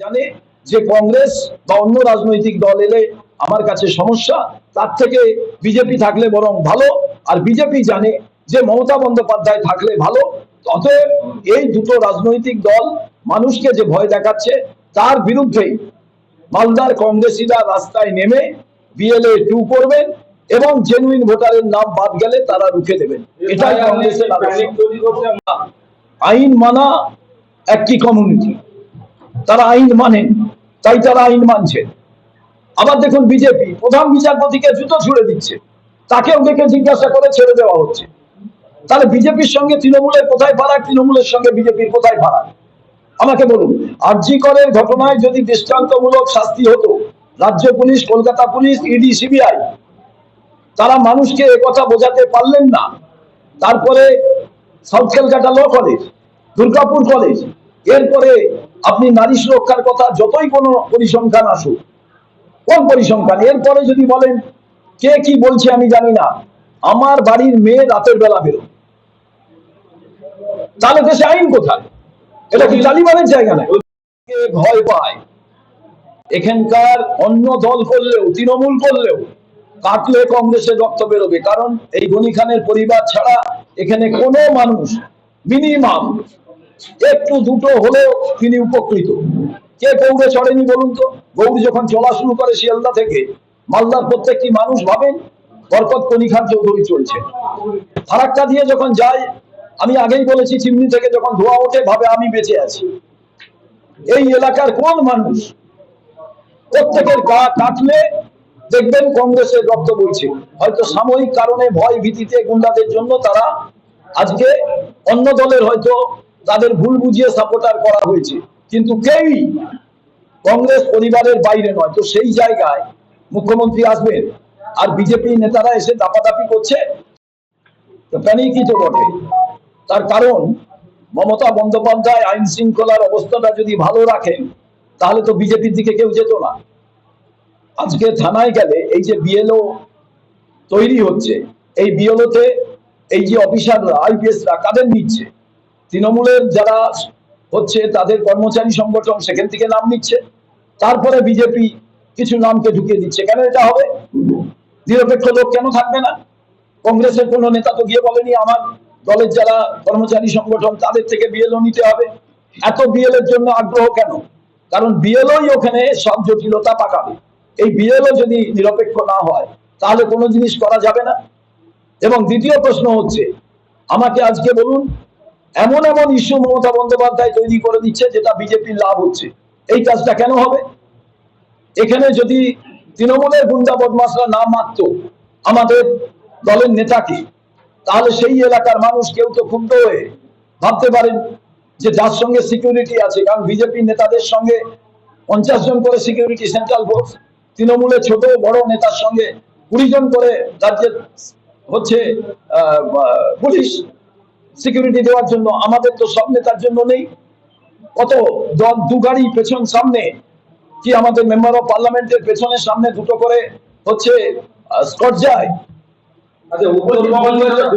জানে যে কংগ্রেস বা অন্য রাজনৈতিক দল এলে আমার কাছে সমস্যা, তার থেকে বিজেপি থাকলে বরং ভালো। আর বিজেপি জানে যে মমতা বন্দ্যোপাধ্যায় থাকলে ভালো। অতএব এই দুটো রাজনৈতিক দল মানুষকে যে ভয় দেখাচ্ছে তার বিরুদ্ধেই মালদার কংগ্রেসীরা রাস্তায় নেমে বিএলএ 2 করবেন এবং জেনুইন ভোটারের নাম বাদ গেলে তারা রুখে দেবেন। এটাই কংগ্রেসের আইন মানা একটি কমিউনিটি, তারা আইন মানেন, তাই তারা আইন মানছে। আবার দেখুন বিজেপি প্রধান বিচারপতিকে জুতো ছুড়ে দিচ্ছে, তাকেও দেখে জিজ্ঞাসা করে ছেড়ে দেওয়া হচ্ছে। তাহলে বিজেপির সঙ্গে তৃণমূলের কোথায় ফারাক, তৃণমূলের সঙ্গে বিজেপির কোথায় ফারাক? আমাকে বলুন। আরজি করের ঘটনায় যদি দৃষ্টান্তমূলক শাস্তি হতো, রাজ্য পুলিশ, কলকাতা পুলিশ, ইডি, সিবিআই তারা মানুষকে একথা বোঝাতে পারলেন না। তারপরে South Calcutta Law College, Durgapur College, এরপরে আপনি নারী সুরক্ষার কথা যতই কোনো পরিসংখ্যান আসুক, কোন পরিসংখ্যান, এরপরে যদি বলেন কে কি বলছে আমি জানি না, আমার বাড়ির মেয়ে রাতের বেলা বেরো, তাহলে দেশে আইন কোথায়? এটা কি তালিবানের জায়গা না? ভয় পায় এখানকার অন্য দল করলেও, তৃণমূল করলেও কাটলে কংগ্রেসের রক্ত বেরোবে। কারণ এই গনি খানের পরিবার ছাড়া এখানে কোনো মানুষ মিনিমাম একটু দুটো হলেও তিনি উপকৃত। কে গৌড়ে চড়েনি বলুন তো? গৌড় যখন চলা শুরু করে শিয়ালদা থেকে, মালদার প্রত্যেকটি মানুষ ভাবেন বরকত গনি খান চৌধুরী চলছে। ফারাক্কা দিয়ে যখন যায়, আমি আগেই বলেছি, চিমনি থেকে যখন ধোয়া ওঠে ভাবে আমি বেঁচে আছি। এই এলাকার কোন মানুষ প্রত্যেকের গা কাটলে দেখবেন কংগ্রেসের রক্ত বইছে। হয়তো সাময়িক কারণে ভয় ভীতিতে গুন্ডাদের জন্য তারা আজকে অন্য দলের হয়তো তাদের ভুল বুঝিয়ে সাপোর্টার করা হয়েছে, কিন্তু কেউই কংগ্রেস পরিবারের বাইরে নয়। তো সেই জায়গায় মুখ্যমন্ত্রী আসবেন আর বিজেপি নেতারা এসে দাপাদাপি করছে, তো প্যানিকই তো বটে। তার কারণ মমতা বন্দ্যোপাধ্যায় আইন শৃঙ্খলার অবস্থাটা যদি ভালো রাখেন তাহলে তো বিজেপির দিকে কেউ যেত না। আজকে থানায় গেলে এই যে বিএলও তৈরি হচ্ছে, এই বিএলওতে এই যে অফিসাররা, আইপিএসরা কাদের নিচ্ছে? তৃণমূলের যারা হচ্ছে তাদের কর্মচারী সংগঠন সেখান থেকে নাম নিচ্ছে, তারপরে বিজেপি কিছু নামকে ঢুকিয়ে দিচ্ছে। কেন এটা হবে? নিরপেক্ষ লোক কেন থাকবে না? কংগ্রেসের কোনো নেতা তো গিয়ে বলেনি আমার দলের যারা কর্মচারী সংগঠন তাদের থেকে বিএলও নিতে হবে। এত বিএলওর জন্য আগ্রহ কেন? কারণ বিএলওই ওখানে সব জটিলতা পাকাবে। এই বিএলও যদি নিরপেক্ষ না হয় তাহলে কোনো জিনিস করা যাবে না। এবং দ্বিতীয় প্রশ্ন হচ্ছে, আমাকে আজকে বলুন, এমন এমন ইস্যু মমতা বন্দ্যোপাধ্যায় তৈরি করে দিচ্ছে যেটা বিজেপির লাভ হচ্ছে, এই কাজটা কেন হবে? এখানে যদি তৃণমূলের গুন্ডা বদমাশরা না মারত আমাদের দলের নেতাকে, তাহলে সেই এলাকার মানুষ কেউ তো ক্ষুব্ধ হয়ে ভাবতে পারেন যে যার সঙ্গে সিকিউরিটি আছে, কারণ বিজেপি নেতাদের সঙ্গে 50 জন করে সিকিউরিটি সেন্ট্রাল ফোর্স, তৃণমূলের ছোট বড় নেতার সঙ্গে 20 জন করে রাজ্যের হচ্ছে পুলিশ সিকিউরিটি দেওয়ার জন্য। আমাদের তো সব নেতার জন্য নেই। কত দু গাড়ি পেছন সামনে, কি আমাদের মেম্বার অফ পার্লামেন্টের পেছনের সামনে দুটো করে হচ্ছে স্কট যায়। আচ্ছা,